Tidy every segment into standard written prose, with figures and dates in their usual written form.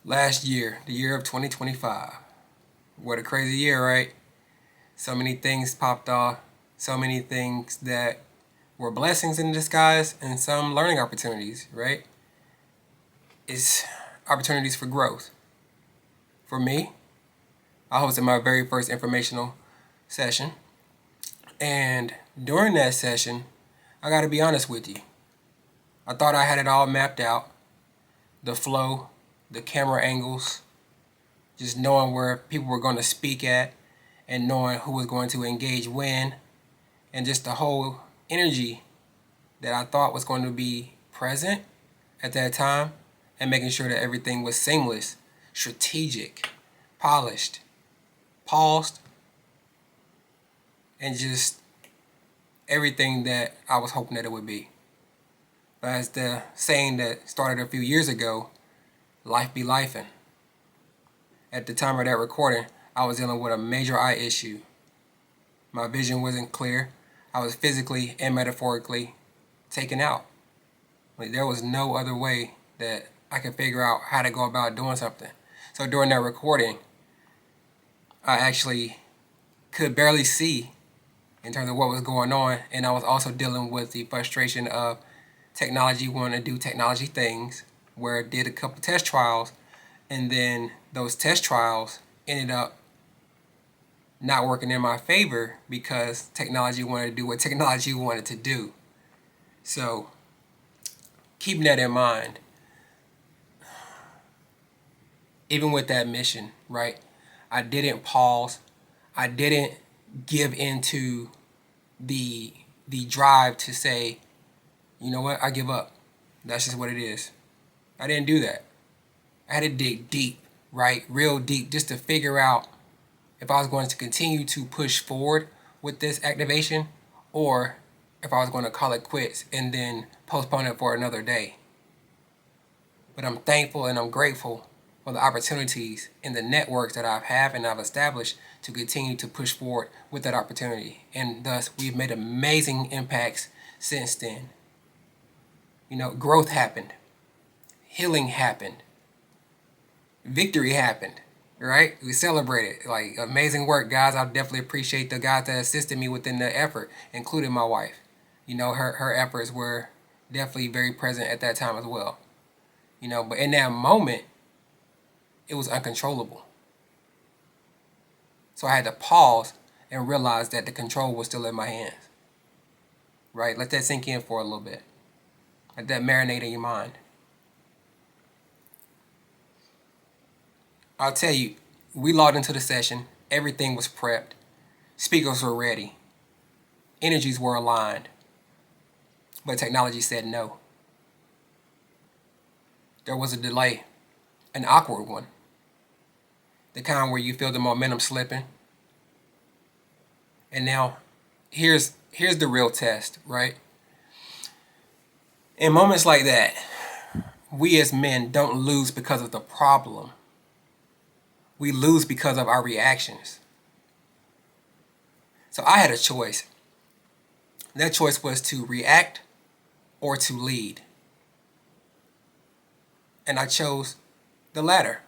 Last year, the year of 2025. What a crazy year, right? So many things popped off, so many things that were blessings in disguise, and some learning opportunities, right? It's opportunities for growth. For me, I hosted my very first informational session, and during that session, I gotta be honest with you. I thought I had it all mapped out, the flow, the camera angles, just knowing where people were going to speak at and knowing who was going to engage when, and just the whole energy that I thought was going to be present at that time, and making sure that everything was seamless, strategic, polished, paused, and just everything that I was hoping that it would be. But as the saying that started a few years ago, life be lifing. At the time of that recording, I was dealing with a major eye issue. My vision wasn't clear. I was physically and metaphorically taken out. Like, there was no other way that I could figure out how to go about doing something. So during that recording, I actually could barely see in terms of what was going on, and I was also dealing with the frustration of technology wanting to do technology things, where it did a couple test trials, and then those test trials ended up not working in my favor because technology wanted to do what technology wanted to do. So keeping that in mind, even with that mission, right? I didn't pause. I didn't give into the drive to say, you know what, I give up. That's just what it is. I didn't do that. I had to dig deep, right? Real deep, just to figure out if I was going to continue to push forward with this activation, or if I was going to call it quits and then postpone it for another day. But I'm thankful and I'm grateful for the opportunities and the networks that I've had and I've established to continue to push forward with that opportunity. And thus, we've made amazing impacts since then. Growth happened, healing happened, victory happened, right? We celebrated. Like, amazing work, guys. I definitely appreciate the guys that assisted me within the effort, including my wife. Her efforts were definitely very present at that time as well. But in that moment, it was uncontrollable. So I had to pause and realize that the control was still in my hands. Right? Let that sink in for a little bit. Let that marinate in your mind. I'll tell you, we logged into the session. Everything was prepped. Speakers were ready. Energies were aligned. But technology said no. There was a delay, an awkward one. The kind where you feel the momentum slipping. And now, here's the real test, right? In moments like that, we as men don't lose because of the problem. We lose because of our reactions. So I had a choice. That choice was to react or to lead. And I chose the latter.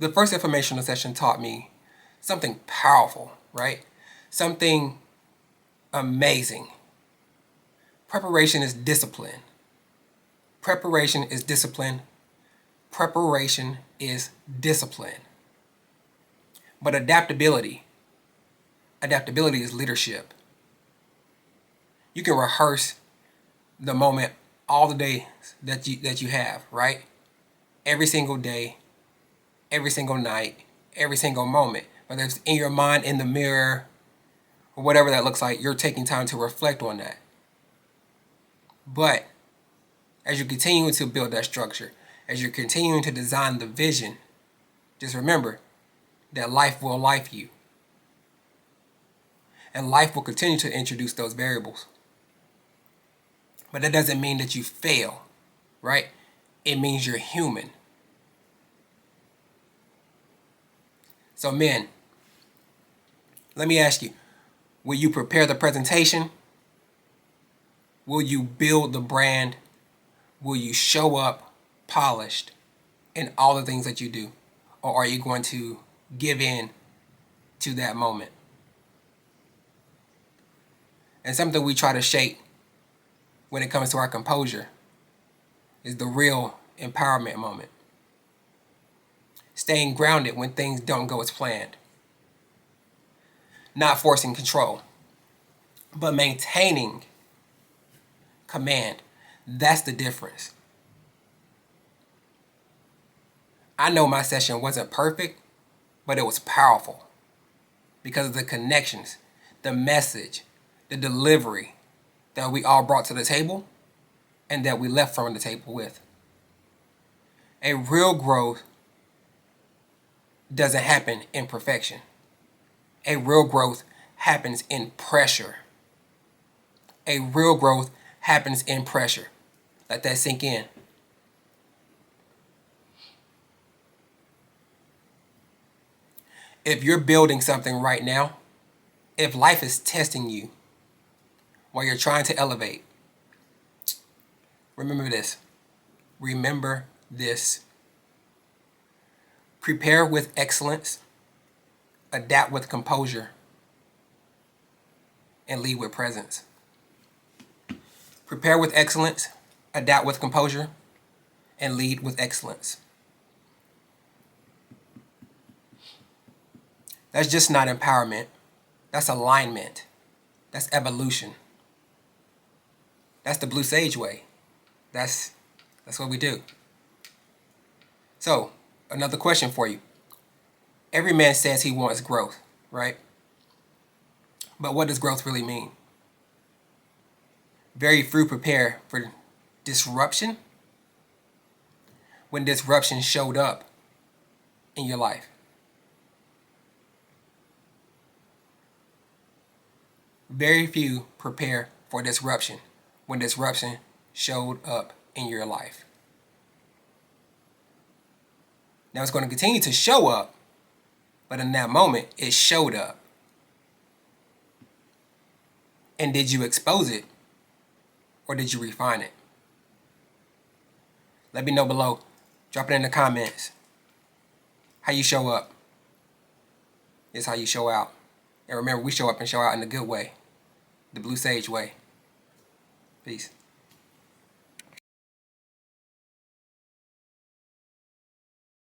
The first informational session taught me something powerful, right? Something amazing. Preparation is discipline. Preparation is discipline. Preparation is discipline. But adaptability is leadership. You can rehearse the moment all the days that you have, right? Every single day, every single night, every single moment. Whether it's in your mind, in the mirror, or whatever that looks like, you're taking time to reflect on that. But as you're continuing to build that structure, as you're continuing to design the vision, just remember that life will life you. And life will continue to introduce those variables. But that doesn't mean that you fail, right? It means you're human. So men, let me ask you, will you prepare the presentation? Will you build the brand? Will you show up? polished in all the things that you do? Or are you going to give in to that moment? And something we try to shape when it comes to our composure is the real empowerment moment. Staying grounded when things don't go as planned. Not forcing control, but maintaining command. That's the difference. I know my session wasn't perfect, but it was powerful because of the connections, the message, the delivery that we all brought to the table and that we left from the table with. A real growth doesn't happen in perfection. A real growth happens in pressure. A real growth happens in pressure. Let that sink in. If you're building something right now, if life is testing you while you're trying to elevate, remember this. Remember this. Prepare with excellence, adapt with composure, and lead with presence. Prepare with excellence, adapt with composure, and lead with excellence. That's just not empowerment. That's alignment. That's evolution. That's the Blue Sage way. That's what we do. So, another question for you. Every man says he wants growth, right? But what does growth really mean? Very few prepare for disruption when disruption showed up in your life. Very few prepare for disruption when disruption showed up in your life. Now it's going to continue to show up, but in that moment, it showed up. And did you expose it? Or did you refine it? Let me know below. Drop it in the comments. How you show up is how you show out. And remember, we show up and show out in the good way. The Blue Sage way. Peace.